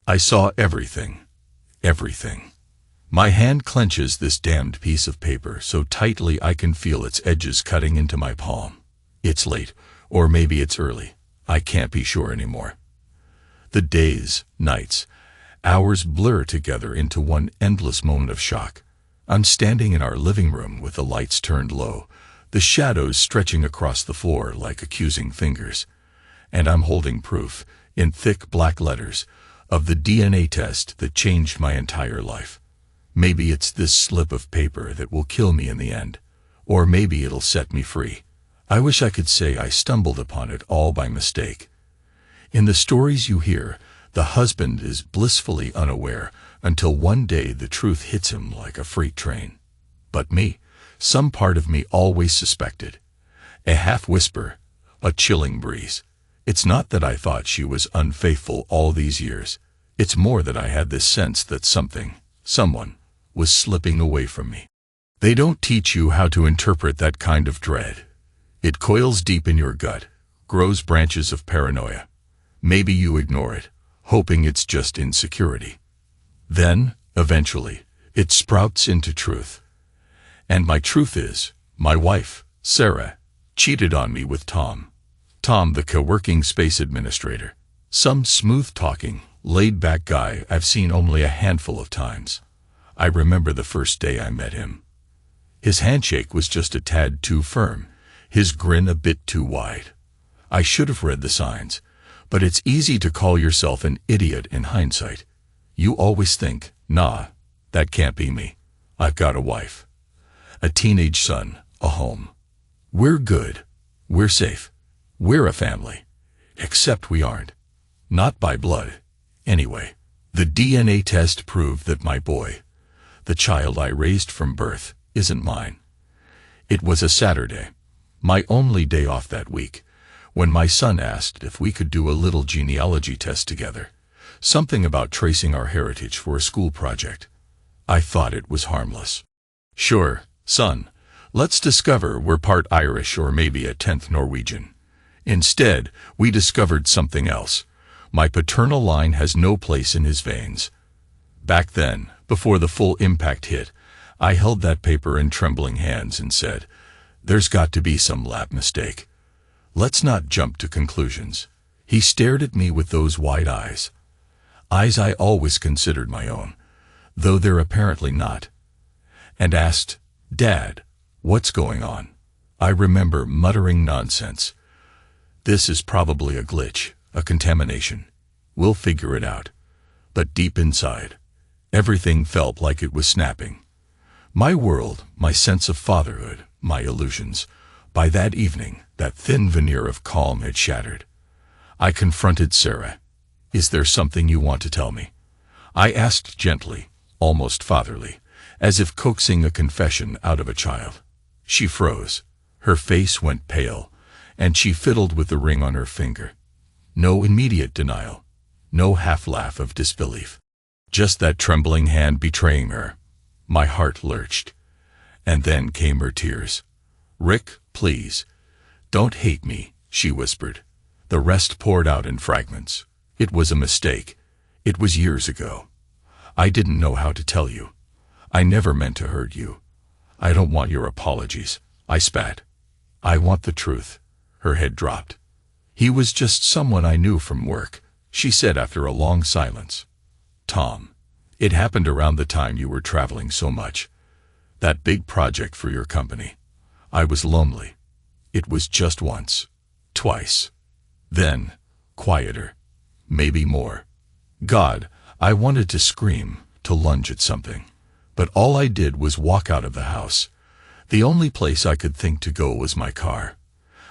I saw everything. Everything. My hand clenches this damned piece of paper so tightly I can feel its edges cutting into my palm. It's late, or maybe it's early. I can't be sure anymore. The days, nights, hours blur together into one endless moment of shock. I'm standing in our living room with the lights turned low, the shadows stretching across the floor like accusing fingers. And I'm holding proof, in thick black letters, of the DNA test that changed my entire life. Maybe it's this slip of paper that will kill me in the end, or maybe it'll set me free. I wish I could say I stumbled upon it all by mistake. In the stories you hear, the husband is blissfully unaware until one day the truth hits him like a freight train. But me, some part of me always suspected. A half whisper, a chilling breeze. It's not that I thought she was unfaithful all these years. It's more that I had this sense that someone, was slipping away from me. They don't teach you how to interpret that kind of dread. It coils deep in your gut, grows branches of paranoia. Maybe you ignore it, hoping it's just insecurity. Then, eventually, it sprouts into truth. And my truth is, my wife, Sarah, cheated on me with Tom. Tom, the co-working space administrator. Some smooth-talking, laid-back guy I've seen only a handful of times. I remember the first day I met him. His handshake was just a tad too firm, his grin a bit too wide. I should have read the signs, but it's easy to call yourself an idiot in hindsight. You always think, nah, that can't be me. I've got a wife, a teenage son, a home. We're good. We're safe. We're a family. Except we aren't. Not by blood. Anyway, the DNA test proved that my boy, the child I raised from birth, isn't mine. It was a Saturday, my only day off that week, when my son asked if we could do a little genealogy test together, something about tracing our heritage for a school project. I thought it was harmless. Sure, son, let's discover we're part Irish or maybe a tenth Norwegian. Instead, we discovered something else. My paternal line has no place in his veins. Back then, before the full impact hit, I held that paper in trembling hands and said, "There's got to be some lab mistake. Let's not jump to conclusions." He stared at me with those wide eyes. Eyes I always considered my own, though they're apparently not. And asked, "Dad, what's going on?" I remember muttering nonsense. This is probably a glitch, a contamination. We'll figure it out. But deep inside, everything felt like it was snapping. My world, my sense of fatherhood, my illusions. By that evening, that thin veneer of calm had shattered. I confronted Sarah. "Is there something you want to tell me?" I asked gently, almost fatherly, as if coaxing a confession out of a child. She froze. Her face went pale, and she fiddled with the ring on her finger. No immediate denial. No half-laugh of disbelief. Just that trembling hand betraying her. My heart lurched. And then came her tears. "Rick, please. Don't hate me," she whispered. The rest poured out in fragments. "It was a mistake. It was years ago. I didn't know how to tell you. I never meant to hurt you. I don't want your apologies," I spat. "I want the truth." Her head dropped. "He was just someone I knew from work," she said after a long silence. "Tom. It happened around the time you were traveling so much. That big project for your company. I was lonely. It was just once. Twice. Then, quieter. Maybe more. God, I wanted to scream, to lunge at something. But all I did was walk out of the house. The only place I could think to go was my car.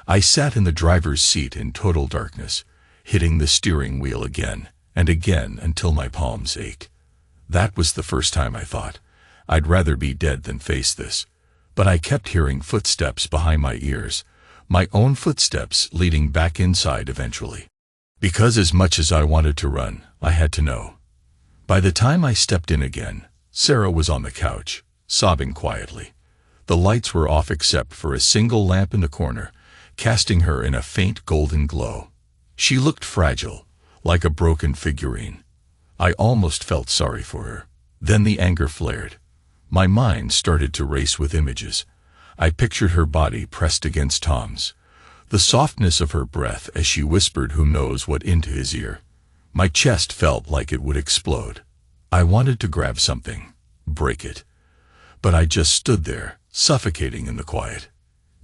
I sat in the driver's seat in total darkness, hitting the steering wheel again and again until my palms ached. That was the first time I thought, I'd rather be dead than face this. But I kept hearing footsteps behind my ears, my own footsteps leading back inside eventually. Because as much as I wanted to run, I had to know. By the time I stepped in again, Sarah was on the couch, sobbing quietly. The lights were off except for a single lamp in the corner, casting her in a faint golden glow. She looked fragile, like a broken figurine. I almost felt sorry for her. Then the anger flared. My mind started to race with images. I pictured her body pressed against Tom's, the softness of her breath as she whispered who knows what into his ear. My chest felt like it would explode. I wanted to grab something, break it. But I just stood there, suffocating in the quiet.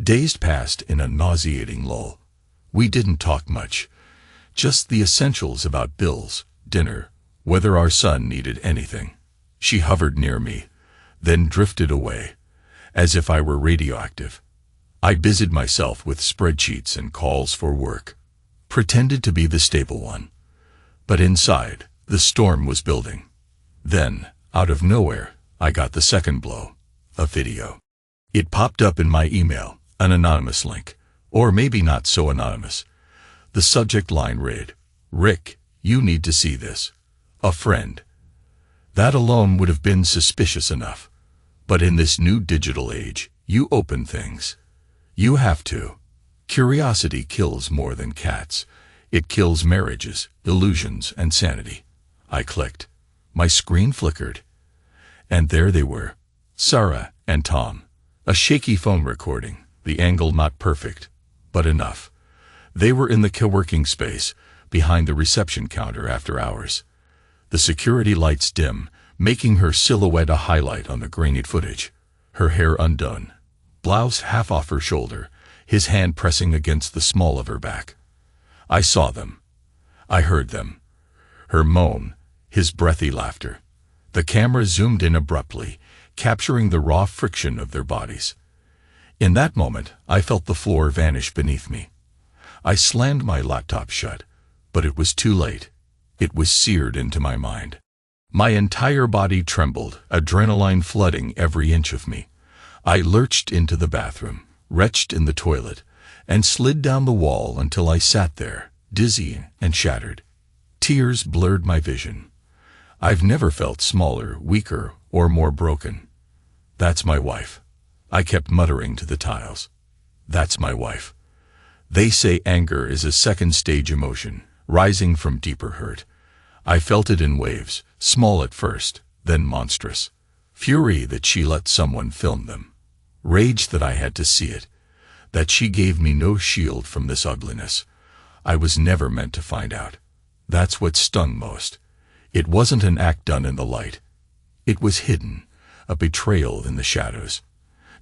Days passed in a nauseating lull. We didn't talk much, just the essentials about bills, dinner, whether our son needed anything. She hovered near me, then drifted away, as if I were radioactive. I busied myself with spreadsheets and calls for work, pretended to be the stable one. But inside, the storm was building. Then, out of nowhere, I got the second blow, a video. It popped up in my email, an anonymous link, or maybe not so anonymous. The subject line read, "Rick, you need to see this. A friend." That alone would have been suspicious enough. But in this new digital age, you open things. You have to. Curiosity kills more than cats. It kills marriages, illusions, and sanity. I clicked. My screen flickered. And there they were, Sarah and Tom. A shaky phone recording, the angle not perfect, but enough. They were in the co-working space, behind the reception counter after hours. The security lights dim, making her silhouette a highlight on the grainy footage. Her hair undone, blouse half off her shoulder, his hand pressing against the small of her back. I saw them. I heard them. Her moan, his breathy laughter. The camera zoomed in abruptly, capturing the raw friction of their bodies. In that moment, I felt the floor vanish beneath me. I slammed my laptop shut, but it was too late. It was seared into my mind. My entire body trembled, adrenaline flooding every inch of me. I lurched into the bathroom, retched in the toilet, and slid down the wall until I sat there, dizzy and shattered. Tears blurred my vision. I've never felt smaller, weaker, or more broken. That's my wife. I kept muttering to the tiles. That's my wife. They say anger is a second-stage emotion, rising from deeper hurt. I felt it in waves, small at first, then monstrous. Fury that she let someone film them. Rage that I had to see it. That she gave me no shield from this ugliness. I was never meant to find out. That's what stung most. It wasn't an act done in the light. It was hidden, a betrayal in the shadows.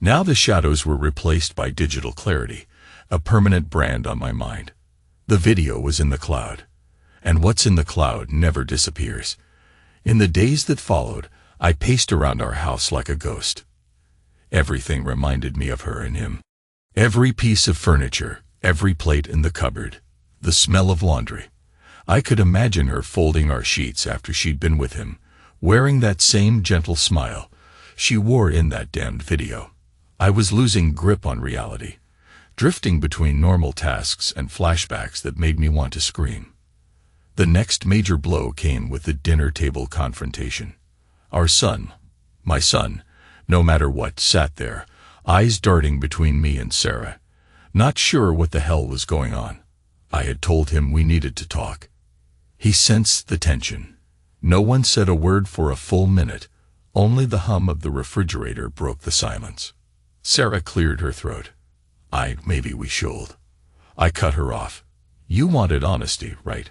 Now the shadows were replaced by digital clarity, a permanent brand on my mind. The video was in the cloud. And what's in the cloud never disappears. In the days that followed, I paced around our house like a ghost. Everything reminded me of her and him. Every piece of furniture, every plate in the cupboard, the smell of laundry. I could imagine her folding our sheets after she'd been with him, wearing that same gentle smile she wore in that damned video. I was losing grip on reality, drifting between normal tasks and flashbacks that made me want to scream. The next major blow came with the dinner table confrontation. Our son, my son, no matter what, sat there, eyes darting between me and Sarah, not sure what the hell was going on. I had told him we needed to talk. He sensed the tension. No one said a word for a full minute. Only the hum of the refrigerator broke the silence. Sarah cleared her throat. Maybe we should. I cut her off. You wanted honesty, right?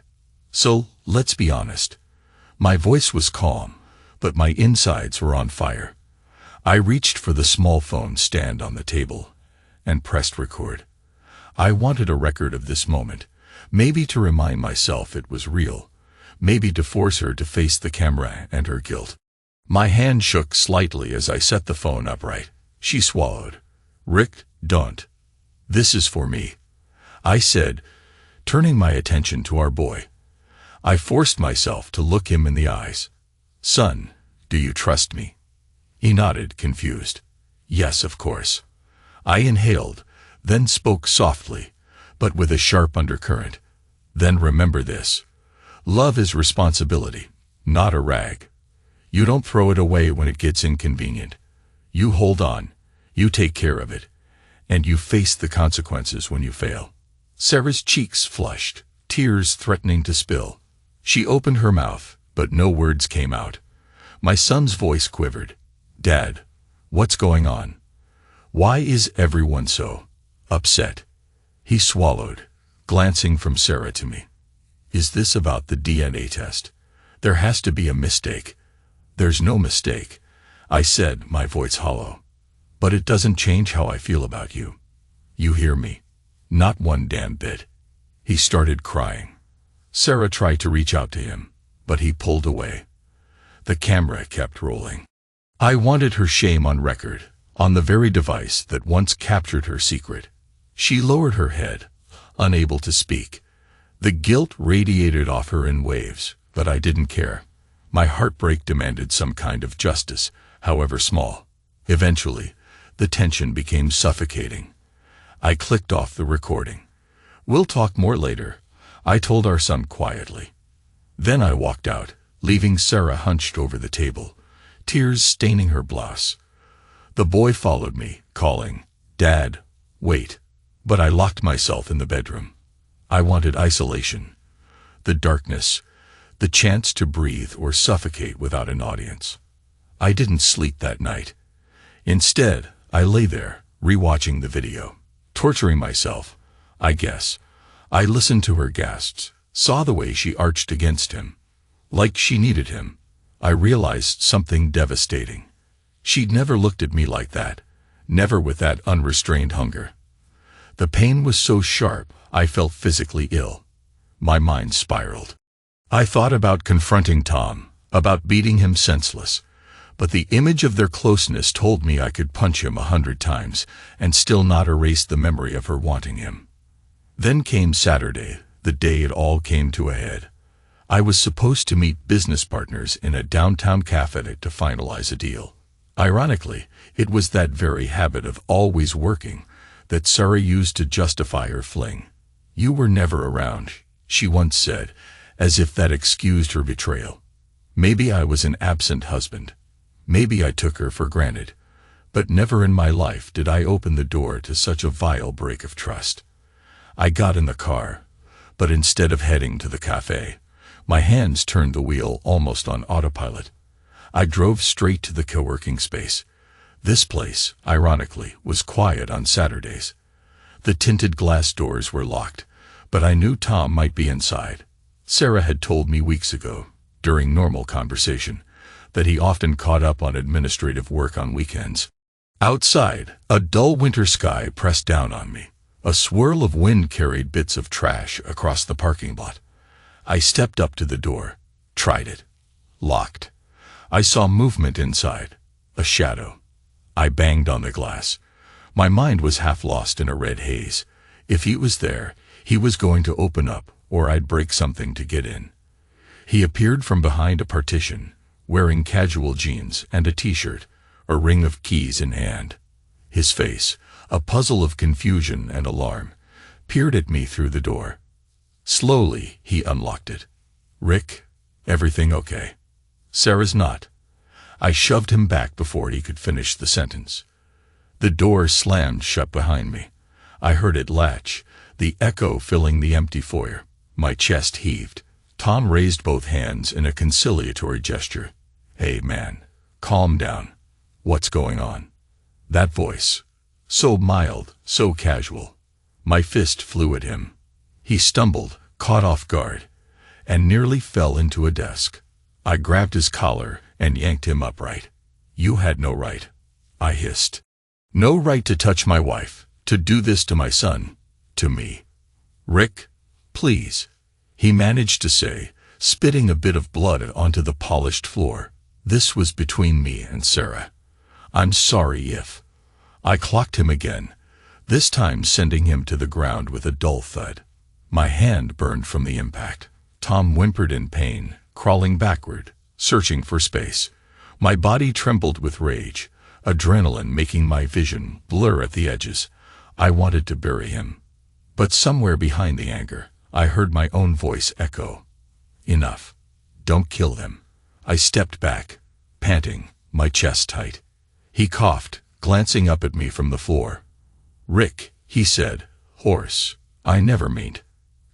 So, let's be honest. My voice was calm, but my insides were on fire. I reached for the small phone stand on the table and pressed record. I wanted a record of this moment, maybe to remind myself it was real, maybe to force her to face the camera and her guilt. My hand shook slightly as I set the phone upright. She swallowed. Rick, don't. This is for me, I said, turning my attention to our boy. I forced myself to look him in the eyes. Son, do you trust me? He nodded, confused. Yes, of course. I inhaled, then spoke softly, but with a sharp undercurrent. Then remember this. Love is responsibility, not a rag. You don't throw it away when it gets inconvenient. You hold on, you take care of it, and you face the consequences when you fail. Sarah's cheeks flushed, tears threatening to spill. She opened her mouth, but no words came out. My son's voice quivered. "Dad, what's going on? Why is everyone so upset?" He swallowed, glancing from Sarah to me. "Is this about the DNA test? There has to be a mistake." "There's no mistake," I said, my voice hollow. "But it doesn't change how I feel about you. You hear me? Not one damn bit." He started crying. Sarah tried to reach out to him, but he pulled away. The camera kept rolling. I wanted her shame on record, on the very device that once captured her secret. She lowered her head, unable to speak. The guilt radiated off her in waves, but I didn't care. My heartbreak demanded some kind of justice, however small. Eventually, the tension became suffocating. I clicked off the recording. "We'll talk more later," I told our son quietly. Then I walked out, leaving Sarah hunched over the table, tears staining her blouse. The boy followed me, calling, "Dad, wait." But I locked myself in the bedroom. I wanted isolation, the darkness, the chance to breathe or suffocate without an audience. I didn't sleep that night. Instead, I lay there, rewatching the video, torturing myself, I guess. I listened to her gasps, saw the way she arched against him, like she needed him. I realized something devastating. She'd never looked at me like that, never with that unrestrained hunger. The pain was so sharp, I felt physically ill. My mind spiraled. I thought about confronting Tom, about beating him senseless, but the image of their closeness told me I could punch him 100 times and still not erase the memory of her wanting him. Then came Saturday, the day it all came to a head. I was supposed to meet business partners in a downtown cafe to finalize a deal. Ironically, it was that very habit of always working that Sarah used to justify her fling. "You were never around," she once said, as if that excused her betrayal. Maybe I was an absent husband. Maybe I took her for granted. But never in my life did I open the door to such a vile break of trust. I got in the car, but instead of heading to the cafe, my hands turned the wheel almost on autopilot. I drove straight to the co-working space. This place, ironically, was quiet on Saturdays. The tinted glass doors were locked, but I knew Tom might be inside. Sarah had told me weeks ago, during normal conversation, that he often caught up on administrative work on weekends. Outside, a dull winter sky pressed down on me. A swirl of wind carried bits of trash across the parking lot. I stepped up to the door, tried it. Locked. I saw movement inside, a shadow. I banged on the glass. My mind was half lost in a red haze. If he was there, he was going to open up, or I'd break something to get in. He appeared from behind a partition, wearing casual jeans and a t-shirt, a ring of keys in hand. His face, a puzzle of confusion and alarm, peered at me through the door. Slowly, he unlocked it. "Rick, everything okay?" "Sarah's not." I shoved him back before he could finish the sentence. The door slammed shut behind me. I heard it latch, the echo filling the empty foyer. My chest heaved. Tom raised both hands in a conciliatory gesture. "Hey, man, calm down. What's going on?" That voice, so mild, so casual. My fist flew at him. He stumbled, caught off guard, and nearly fell into a desk. I grabbed his collar and yanked him upright. "You had no right," I hissed. "No right to touch my wife, to do this to my son, to me." "Rick, please," he managed to say, spitting a bit of blood onto the polished floor. This was between me and Sarah. "I'm sorry if..." I clocked him again, this time sending him to the ground with a dull thud. My hand burned from the impact. Tom whimpered in pain, crawling backward, searching for space. My body trembled with rage, adrenaline making my vision blur at the edges. I wanted to bury him. But somewhere behind the anger, I heard my own voice echo. "Enough. Don't kill them." I stepped back, panting, my chest tight. He coughed, glancing up at me from the floor. "Rick," he said, hoarse, "I never meant..."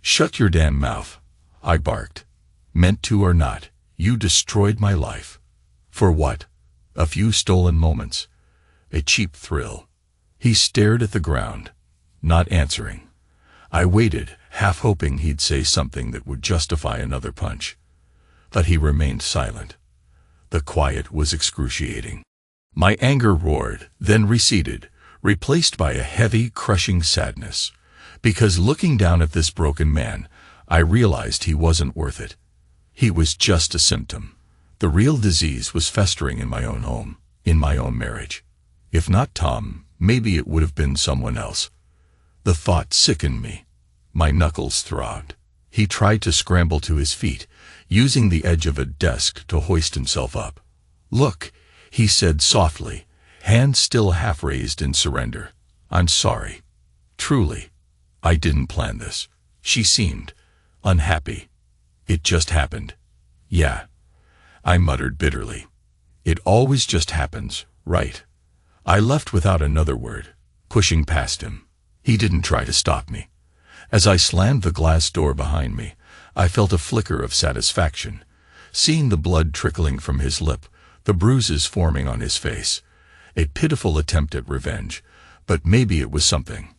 "Shut your damn mouth," I barked. "Meant to or not, You destroyed my life. For what? A few stolen moments. A cheap thrill. He stared at the ground, not answering. I waited, half hoping he'd say something that would justify another punch. But he remained silent. The quiet was excruciating. My anger roared, then receded, replaced by a heavy, crushing sadness. Because looking down at this broken man, I realized he wasn't worth it. He was just a symptom. The real disease was festering in my own home, in my own marriage. If not Tom, maybe it would have been someone else. The thought sickened me. My knuckles throbbed. He tried to scramble to his feet, using the edge of a desk to hoist himself up. "Look," he said softly, hands still half raised in surrender. "I'm sorry. Truly. I didn't plan this." She seemed unhappy. "It just happened." "Yeah," I muttered bitterly. "It always just happens, right?" I left without another word, pushing past him. He didn't try to stop me. As I slammed the glass door behind me, I felt a flicker of satisfaction, seeing the blood trickling from his lip, the bruises forming on his face. A pitiful attempt at revenge, but maybe it was something.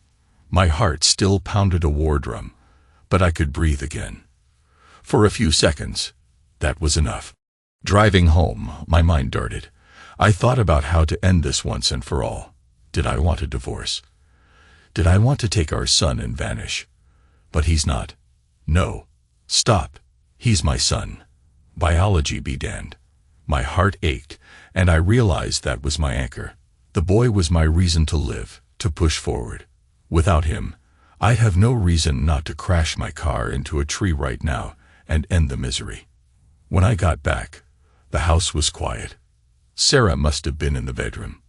My heart still pounded a war drum, but I could breathe again. For a few seconds, that was enough. Driving home, my mind darted. I thought about how to end this once and for all. Did I want a divorce? Did I want to take our son and vanish? But he's not. No. Stop. He's my son. Biology be damned. My heart ached, and I realized that was my anchor. The boy was my reason to live, to push forward. Without him, I'd have no reason not to crash my car into a tree right now and end the misery. When I got back, the house was quiet. Sarah must have been in the bedroom.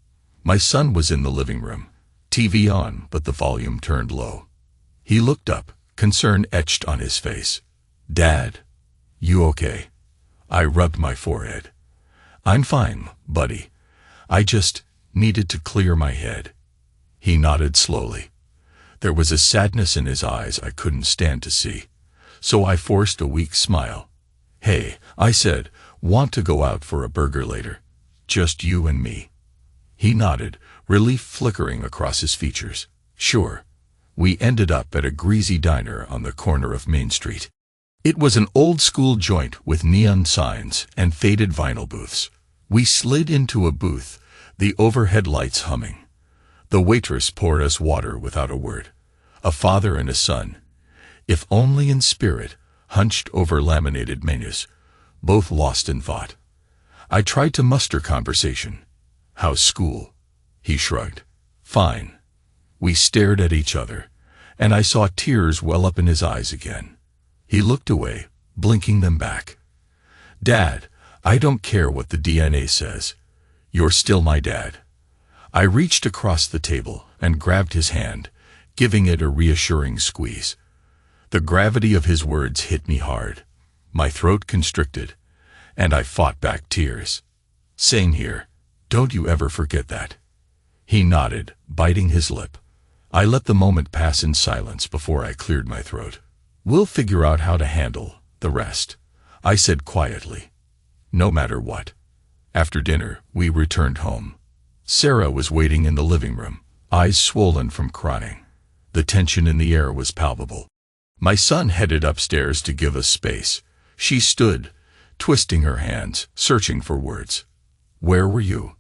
My son was in the living room, TV on, but the volume turned low. He looked up, concern etched on his face. "Dad, you okay?" I rubbed my forehead. "I'm fine, buddy. I just needed to clear my head." He nodded slowly. There was a sadness in his eyes I couldn't stand to see, so I forced a weak smile. "Hey," I said, "want to go out for a burger later? Just you and me?" He nodded, relief flickering across his features. "Sure." We ended up at a greasy diner on the corner of Main Street. It was an old-school joint with neon signs and faded vinyl booths. We slid into a booth, the overhead lights humming. The waitress poured us water without a word. A father and a son, if only in spirit, hunched over laminated menus, both lost in thought. I tried to muster conversation. "How's school?" He shrugged. "Fine." We stared at each other, and I saw tears well up in his eyes again. He looked away, blinking them back. "Dad, I don't care what the DNA says. You're still my dad." I reached across the table and grabbed his hand, giving it a reassuring squeeze. The gravity of his words hit me hard. My throat constricted, and I fought back tears. "Same here. Don't you ever forget that." He nodded, biting his lip. I let the moment pass in silence before I cleared my throat. "We'll figure out how to handle the rest," I said quietly. "No matter what." After dinner, we returned home. Sarah was waiting in the living room, eyes swollen from crying. The tension in the air was palpable. My son headed upstairs to give us space. She stood, twisting her hands, searching for words. "Where were you?"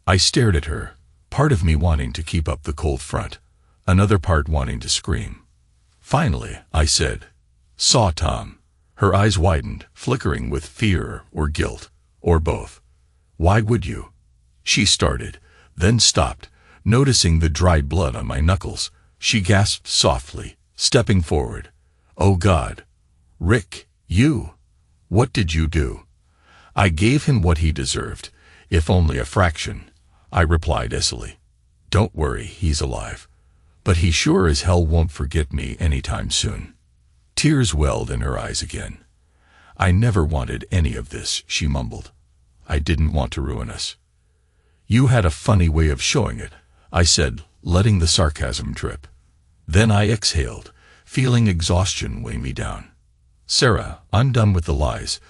I stared at her, part of me wanting to keep up the cold front, another part wanting to scream. Finally, I said, "Saw Tom." Her eyes widened, flickering with fear or guilt, or both. "Why would you?" She started, then stopped, noticing the dried blood on my knuckles. She gasped softly, stepping forward. "Oh God. Rick, you. What did you do?" "I gave him what he deserved, if only a fraction," I replied icily. "Don't worry, he's alive. But he sure as hell won't forget me anytime soon." Tears welled in her eyes again. "I never wanted any of this," she mumbled. "I didn't want to ruin us." "You had a funny way of showing it," I said, letting the sarcasm drip. Then I exhaled, feeling exhaustion weigh me down. "Sarah, I'm done with the lies,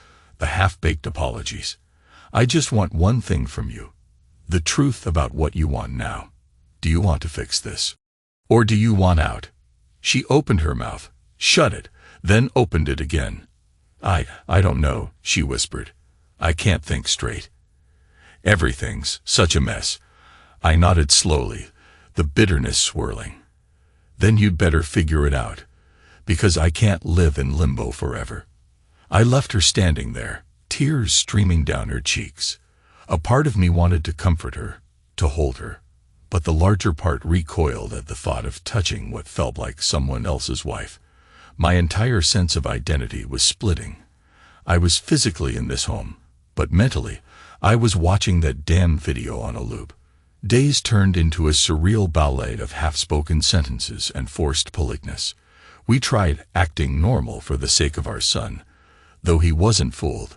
the half-baked apologies. I just want one thing from you. The truth about what you want now. Do you want to fix this? Or do you want out? She opened her mouth, shut it, then opened it again. I don't know, she whispered. I can't think straight. Everything's such a mess. I nodded slowly, the bitterness swirling. Then you'd better figure it out, because I can't live in limbo forever. I left her standing there, tears streaming down her cheeks. A part of me wanted to comfort her, to hold her, but the larger part recoiled at the thought of touching what felt like someone else's wife. My entire sense of identity was splitting. I was physically in this home, but mentally, I was watching that damn video on a loop. Days turned into a surreal ballet of half-spoken sentences and forced politeness. We tried acting normal for the sake of our son, though he wasn't fooled.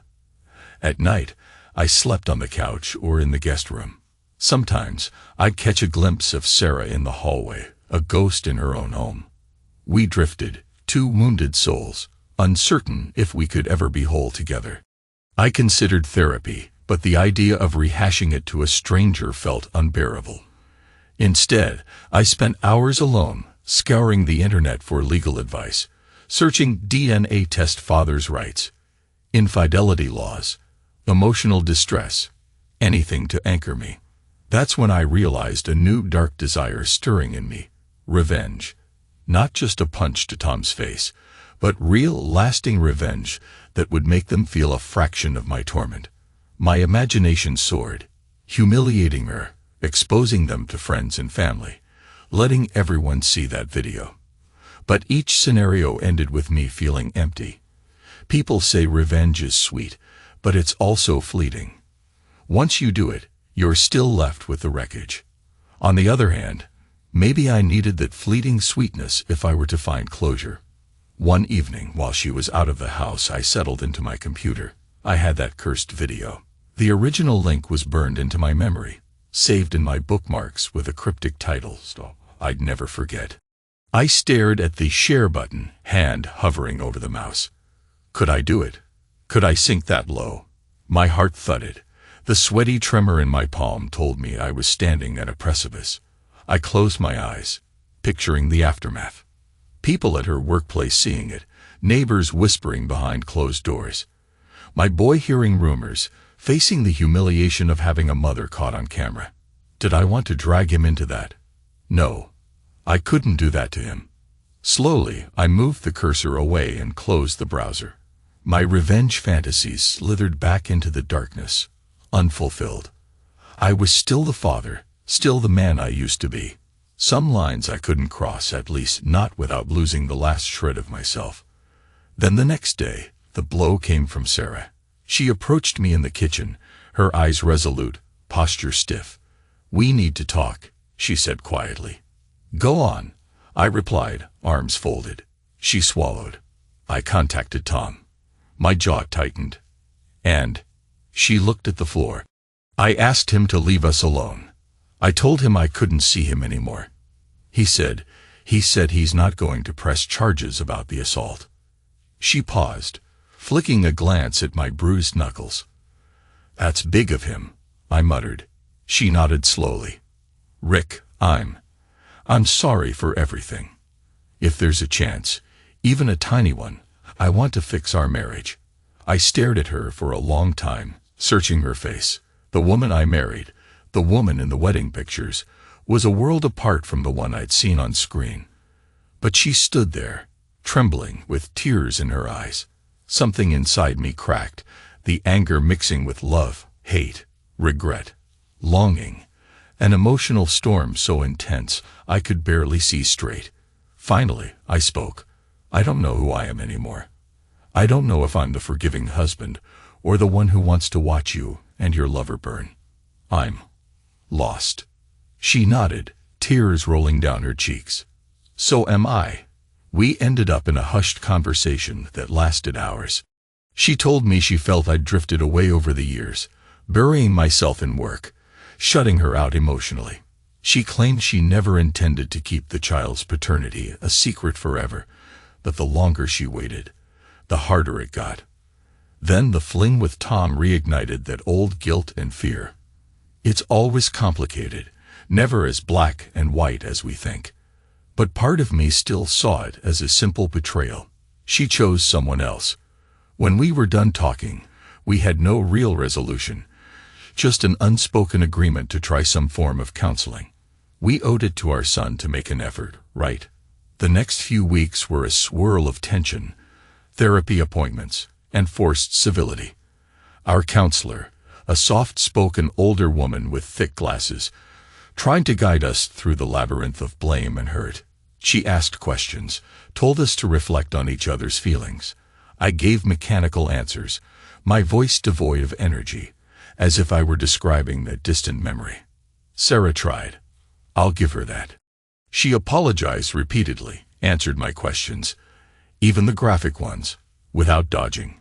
At night, I slept on the couch or in the guest room. Sometimes, I'd catch a glimpse of Sarah in the hallway, a ghost in her own home. We drifted, two wounded souls, uncertain if we could ever be whole together. I considered therapy, but the idea of rehashing it to a stranger felt unbearable. Instead, I spent hours alone, scouring the internet for legal advice, searching DNA test fathers' rights, infidelity laws, emotional distress, anything to anchor me. That's when I realized a new dark desire stirring in me, revenge. Not just a punch to Tom's face, but real, lasting revenge that would make them feel a fraction of my torment. My imagination soared, humiliating her, exposing them to friends and family, letting everyone see that video. But each scenario ended with me feeling empty. People say revenge is sweet, but it's also fleeting. Once you do it, you're still left with the wreckage. On the other hand, maybe I needed that fleeting sweetness if I were to find closure. One evening, while she was out of the house, I settled into my computer. I had that cursed video. The original link was burned into my memory, saved in my bookmarks with a cryptic title so I'd never forget. I stared at the share button, hand hovering over the mouse. Could I do it? Could I sink that low? My heart thudded. The sweaty tremor in my palm told me I was standing at a precipice. I closed my eyes, picturing the aftermath. People at her workplace seeing it, neighbors whispering behind closed doors. My boy hearing rumors, facing the humiliation of having a mother caught on camera. Did I want to drag him into that? No. I couldn't do that to him. Slowly, I moved the cursor away and closed the browser. My revenge fantasies slithered back into the darkness, unfulfilled. I was still the father, still the man I used to be. Some lines I couldn't cross, at least not without losing the last shred of myself. Then the next day, the blow came from Sarah. She approached me in the kitchen, her eyes resolute, posture stiff. "We need to talk," she said quietly. "Go on," I replied, arms folded. She swallowed. I contacted Tom. My jaw tightened. And she looked at the floor. I asked him to leave us alone. I told him I couldn't see him anymore. He said he's not going to press charges about the assault. She paused, flicking a glance at my bruised knuckles. "That's big of him," I muttered. She nodded slowly. "Rick, I'm sorry for everything. If there's a chance, even a tiny one, I want to fix our marriage." I stared at her for a long time, searching her face. The woman I married, the woman in the wedding pictures, was a world apart from the one I'd seen on screen. But she stood there, trembling, with tears in her eyes. Something inside me cracked, the anger mixing with love, hate, regret, longing, an emotional storm so intense I could barely see straight. Finally, I spoke. "I don't know who I am anymore. I don't know if I'm the forgiving husband or the one who wants to watch you and your lover burn. I'm lost." She nodded, tears rolling down her cheeks. "So am I." We ended up in a hushed conversation that lasted hours. She told me she felt I'd drifted away over the years, burying myself in work, shutting her out emotionally. She claimed she never intended to keep the child's paternity a secret forever, but the longer she waited, the harder it got. Then the fling with Tom reignited that old guilt and fear. It's always complicated, never as black and white as we think. But part of me still saw it as a simple betrayal. She chose someone else. When we were done talking, we had no real resolution, just an unspoken agreement to try some form of counseling. We owed it to our son to make an effort, right? The next few weeks were a swirl of tension, therapy appointments, and forced civility. Our counselor, a soft-spoken older woman with thick glasses, trying to guide us through the labyrinth of blame and hurt. She asked questions, told us to reflect on each other's feelings. I gave mechanical answers, my voice devoid of energy, as if I were describing that distant memory. Sarah tried. I'll give her that. She apologized repeatedly, answered my questions, even the graphic ones, without dodging.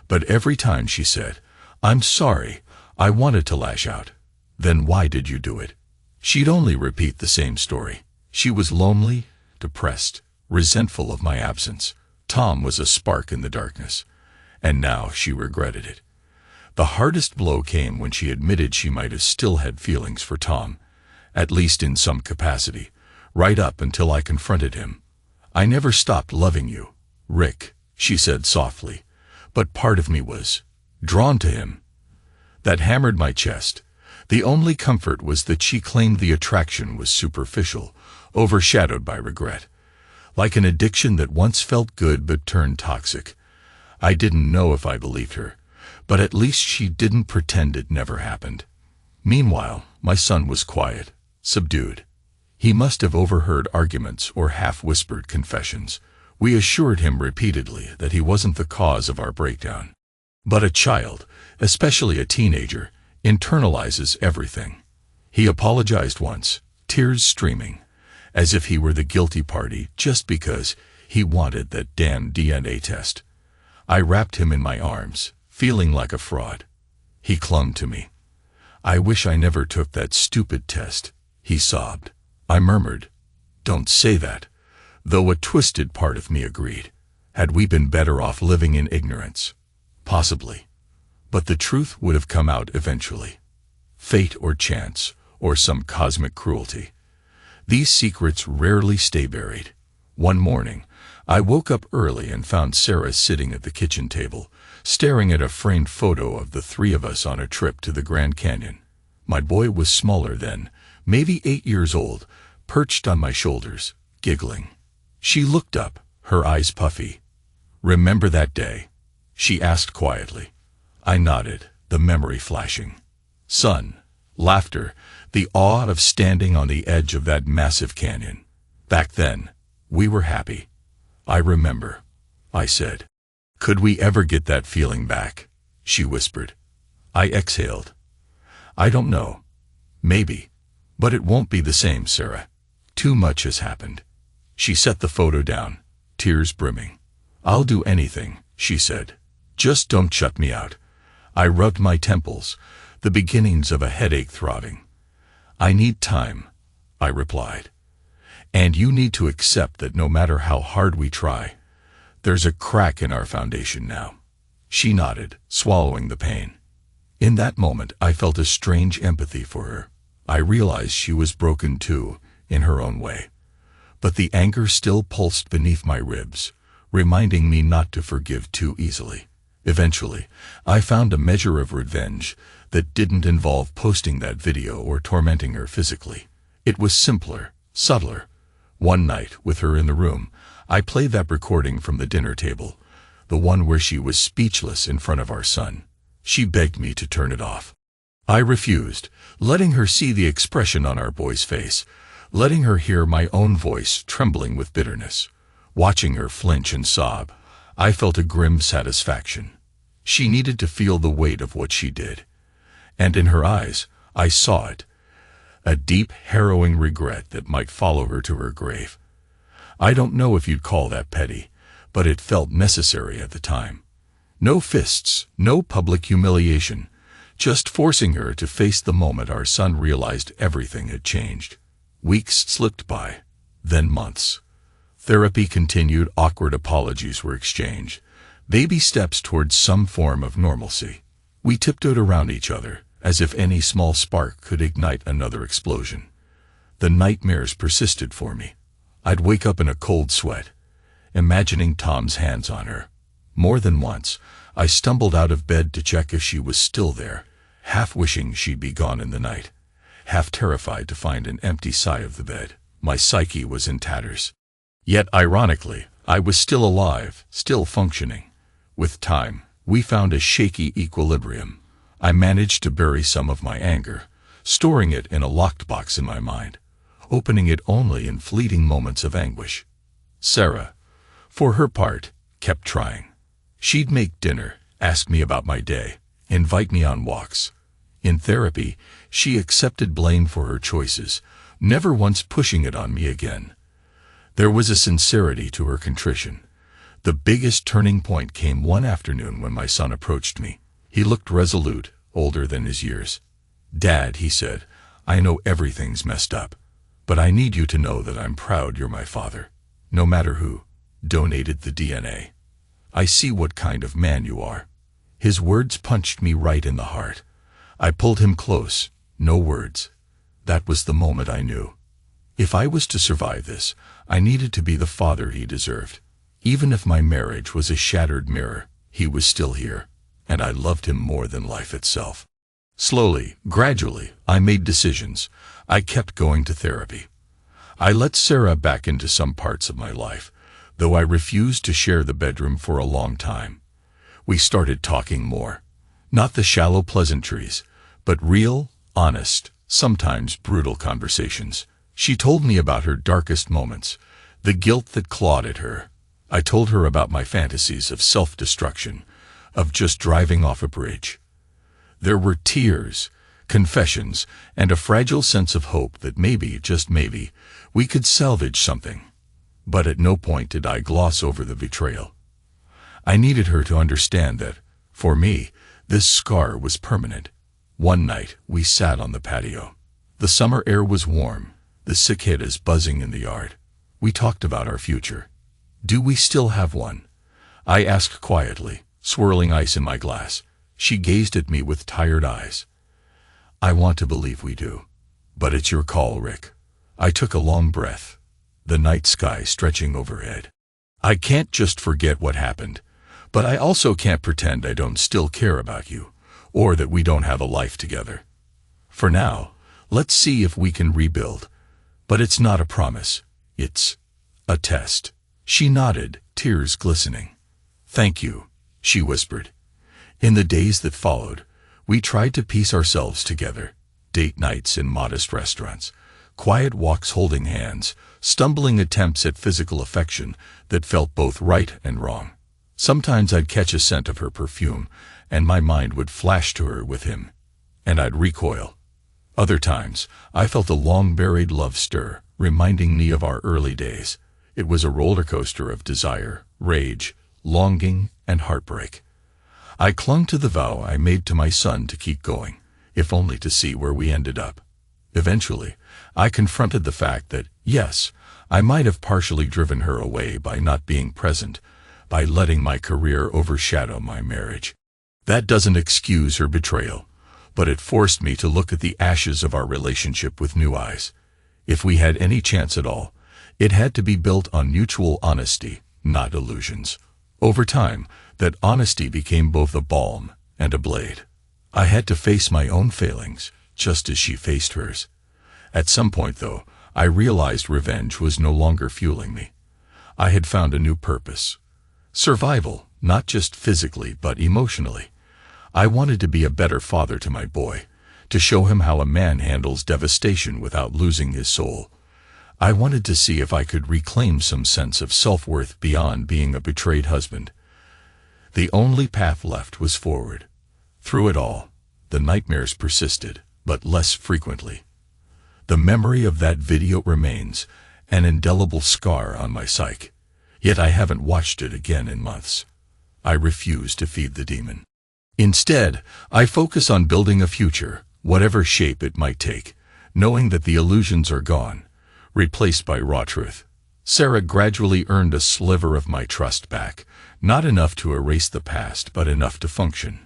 But every time she said, "I'm sorry, I wanted to lash out." Then why did you do it? She'd only repeat the same story. She was lonely, depressed, resentful of my absence. Tom was a spark in the darkness, and now she regretted it. The hardest blow came when she admitted she might have still had feelings for Tom, at least in some capacity, right up until I confronted him. "I never stopped loving you, Rick," she said softly, but part of me was drawn to him. That hammered my chest. The only comfort was that she claimed the attraction was superficial, overshadowed by regret. Like an addiction that once felt good but turned toxic. I didn't know if I believed her, but at least she didn't pretend it never happened. Meanwhile, my son was quiet, subdued. He must have overheard arguments or half-whispered confessions. We assured him repeatedly that he wasn't the cause of our breakdown. But a child, especially a teenager, internalizes everything. He apologized once, tears streaming, as if he were the guilty party just because he wanted that damn DNA test. I wrapped him in my arms, feeling like a fraud. He clung to me. "I wish I never took that stupid test," he sobbed. I murmured, "Don't say that," though a twisted part of me agreed. Had we been better off living in ignorance? Possibly. But the truth would have come out eventually. Fate or chance, or some cosmic cruelty. These secrets rarely stay buried. One morning, I woke up early and found Sarah sitting at the kitchen table, staring at a framed photo of the three of us on a trip to the Grand Canyon. My boy was smaller then, maybe 8 years old, perched on my shoulders, giggling. She looked up, her eyes puffy. "Remember that day?" she asked quietly. I nodded, the memory flashing. Sun, laughter, the awe of standing on the edge of that massive canyon. Back then, we were happy. "I remember," I said. "Could we ever get that feeling back?" she whispered. I exhaled. "I don't know. Maybe. But it won't be the same, Sarah. Too much has happened." She set the photo down, tears brimming. "I'll do anything," she said. "Just don't shut me out." I rubbed my temples, the beginnings of a headache throbbing. "I need time," I replied. "And you need to accept that no matter how hard we try, there's a crack in our foundation now." She nodded, swallowing the pain. In that moment, I felt a strange empathy for her. I realized she was broken too, in her own way. But the anger still pulsed beneath my ribs, reminding me not to forgive too easily. Eventually, I found a measure of revenge that didn't involve posting that video or tormenting her physically. It was simpler, subtler. One night, with her in the room, I played that recording from the dinner table, the one where she was speechless in front of our son. She begged me to turn it off. I refused, letting her see the expression on our boy's face, letting her hear my own voice trembling with bitterness. Watching her flinch and sob, I felt a grim satisfaction. She needed to feel the weight of what she did. And in her eyes, I saw it. A deep, harrowing regret that might follow her to her grave. I don't know if you'd call that petty, but it felt necessary at the time. No fists, no public humiliation, just forcing her to face the moment our son realized everything had changed. Weeks slipped by, then months. Therapy continued, awkward apologies were exchanged, Baby steps towards some form of normalcy. We tiptoed around each other, as if any small spark could ignite another explosion. The nightmares persisted for me. I'd wake up in a cold sweat, imagining Tom's hands on her. More than once, I stumbled out of bed to check if she was still there, half wishing she'd be gone in the night, half terrified to find an empty side of the bed. My psyche was in tatters. Yet, ironically, I was still alive, still functioning. With time, we found a shaky equilibrium. I managed to bury some of my anger, storing it in a locked box in my mind, opening it only in fleeting moments of anguish. Sarah, for her part, kept trying. She'd make dinner, ask me about my day, invite me on walks. In therapy, she accepted blame for her choices, never once pushing it on me again. There was a sincerity to her contrition. The biggest turning point came one afternoon when my son approached me. He looked resolute, older than his years. "Dad," he said, "I know everything's messed up, but I need you to know that I'm proud you're my father. No matter who donated the DNA. I see what kind of man you are." His words punched me right in the heart. I pulled him close. No words. That was the moment I knew. If I was to survive this, I needed to be the father he deserved. Even if my marriage was a shattered mirror, he was still here, and I loved him more than life itself. Slowly, gradually, I made decisions. I kept going to therapy. I let Sarah back into some parts of my life, though I refused to share the bedroom for a long time. We started talking more. Not the shallow pleasantries, but real, honest, sometimes brutal conversations. She told me about her darkest moments, the guilt that clawed at her. I told her about my fantasies of self-destruction, of just driving off a bridge. There were tears, confessions, and a fragile sense of hope that maybe, just maybe, we could salvage something. But at no point did I gloss over the betrayal. I needed her to understand that, for me, this scar was permanent. One night, we sat on the patio. The summer air was warm, the cicadas buzzing in the yard. We talked about our future. "Do we still have one?" I asked quietly, swirling ice in my glass. She gazed at me with tired eyes. "I want to believe we do. But it's your call, Rick." I took a long breath, the night sky stretching overhead. I can't just forget what happened, but I also can't pretend I don't still care about you, or that we don't have a life together. For now, let's see if we can rebuild. But it's not a promise. It's a test. She nodded, tears glistening. "Thank you," she whispered. In the days that followed, we tried to piece ourselves together. Date nights in modest restaurants, quiet walks holding hands, stumbling attempts at physical affection that felt both right and wrong. Sometimes I'd catch a scent of her perfume, and my mind would flash to her with him, and I'd recoil. Other times, I felt a long-buried love stir, reminding me of our early days. It was a roller coaster of desire, rage, longing, and heartbreak. I clung to the vow I made to my son to keep going, if only to see where we ended up. Eventually, I confronted the fact that, yes, I might have partially driven her away by not being present, by letting my career overshadow my marriage. That doesn't excuse her betrayal, but it forced me to look at the ashes of our relationship with new eyes. If we had any chance at all, it had to be built on mutual honesty, not illusions. Over time, that honesty became both a balm and a blade. I had to face my own failings, just as she faced hers. At some point, though, I realized revenge was no longer fueling me. I had found a new purpose. Survival, not just physically, but emotionally. I wanted to be a better father to my boy, to show him how a man handles devastation without losing his soul. I wanted to see if I could reclaim some sense of self-worth beyond being a betrayed husband. The only path left was forward. Through it all, the nightmares persisted, but less frequently. The memory of that video remains, an indelible scar on my psyche. Yet I haven't watched it again in months. I refuse to feed the demon. Instead, I focus on building a future, whatever shape it might take, knowing that the illusions are gone, replaced by raw truth. Sarah gradually earned a sliver of my trust back, Not enough to erase the past, but enough to function.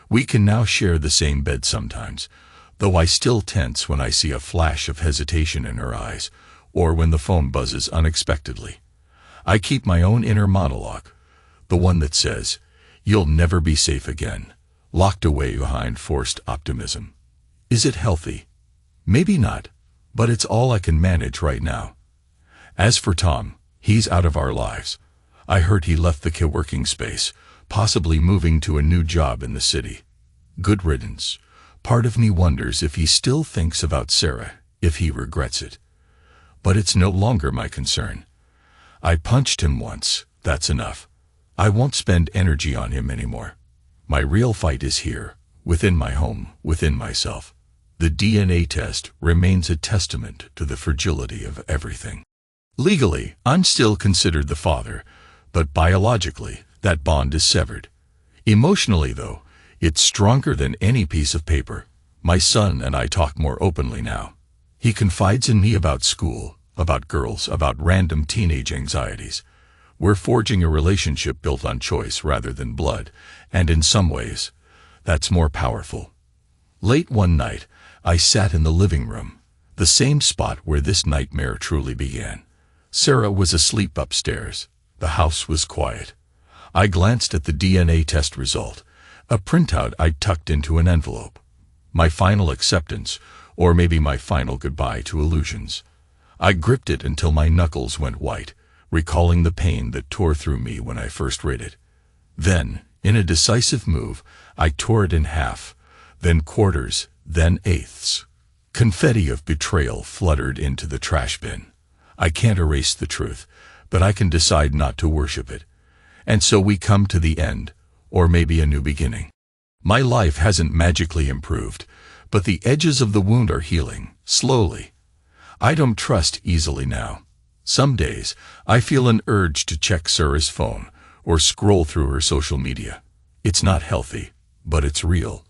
We can now share the same bed sometimes, though I still tense when I see a flash of hesitation in her eyes, or when the phone buzzes unexpectedly. I keep my own inner monologue, the one that says, "You'll never be safe again," locked away behind forced optimism. Is it healthy? Maybe not, but it's all I can manage right now. As for Tom, he's out of our lives. I heard he left the co-working space, possibly moving to a new job in the city. Good riddance. Part of me wonders if he still thinks about Sarah, if he regrets it. But it's no longer my concern. I punched him once, that's enough. I won't spend energy on him anymore. My real fight is here, within my home, within myself. The DNA test remains a testament to the fragility of everything. Legally, I'm still considered the father, but biologically, that bond is severed. Emotionally, though, it's stronger than any piece of paper. My son and I talk more openly now. He confides in me about school, about girls, about random teenage anxieties. We're forging a relationship built on choice rather than blood, and in some ways, that's more powerful. Late one night, I sat in the living room, the same spot where this nightmare truly began. Sarah was asleep upstairs. The house was quiet. I glanced at the DNA test result, a printout I'd tucked into an envelope. My final acceptance, or maybe my final goodbye to illusions. I gripped it until my knuckles went white, recalling the pain that tore through me when I first read it. Then, in a decisive move, I tore it in half, then quarters, then eighths. Confetti of betrayal fluttered into the trash bin. I can't erase the truth, but I can decide not to worship it. And so we come to the end, or maybe a new beginning. My life hasn't magically improved, but the edges of the wound are healing, slowly. I don't trust easily now. Some days, I feel an urge to check Sarah's phone, or scroll through her social media. It's not healthy, but it's real.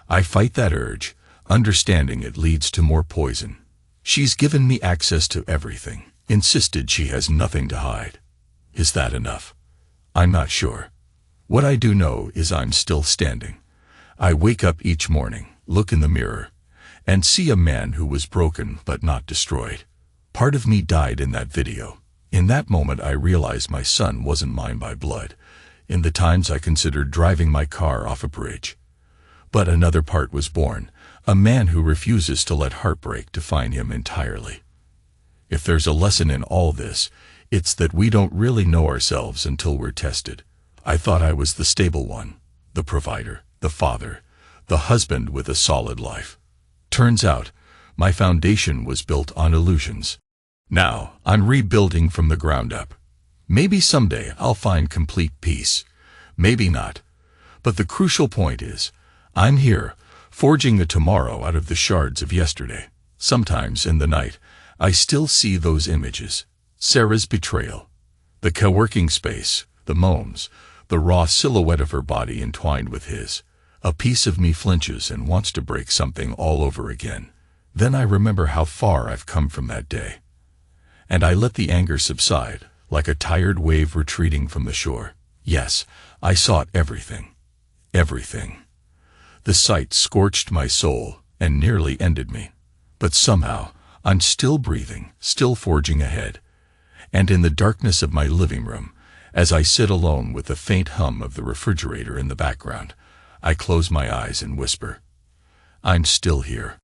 I fight that urge, understanding it leads to more poison. She's given me access to everything, insisted she has nothing to hide. Is that enough? I'm not sure. What I do know is I'm still standing. I wake up each morning, look in the mirror, and see a man who was broken but not destroyed. Part of me died in that video. In that moment I realized my son wasn't mine by blood, in the times I considered driving my car off a bridge. But another part was born, a man who refuses to let heartbreak define him entirely. If there's a lesson in all this, it's that we don't really know ourselves until we're tested. I thought I was the stable one, the provider, the father, the husband with a solid life. Turns out, my foundation was built on illusions. Now, I'm rebuilding from the ground up. Maybe someday I'll find complete peace. Maybe not. But the crucial point is, I'm here, forging a tomorrow out of the shards of yesterday. Sometimes in the night, I still see those images. Sarah's betrayal. The co-working space, the moans, the raw silhouette of her body entwined with his. A piece of me flinches and wants to break something all over again. Then I remember how far I've come from that day. And I let the anger subside, like a tired wave retreating from the shore. Yes, I sought everything. Everything. The sight scorched my soul and nearly ended me. But somehow, I'm still breathing, still forging ahead. And in the darkness of my living room, as I sit alone with the faint hum of the refrigerator in the background, I close my eyes and whisper, I'm still here.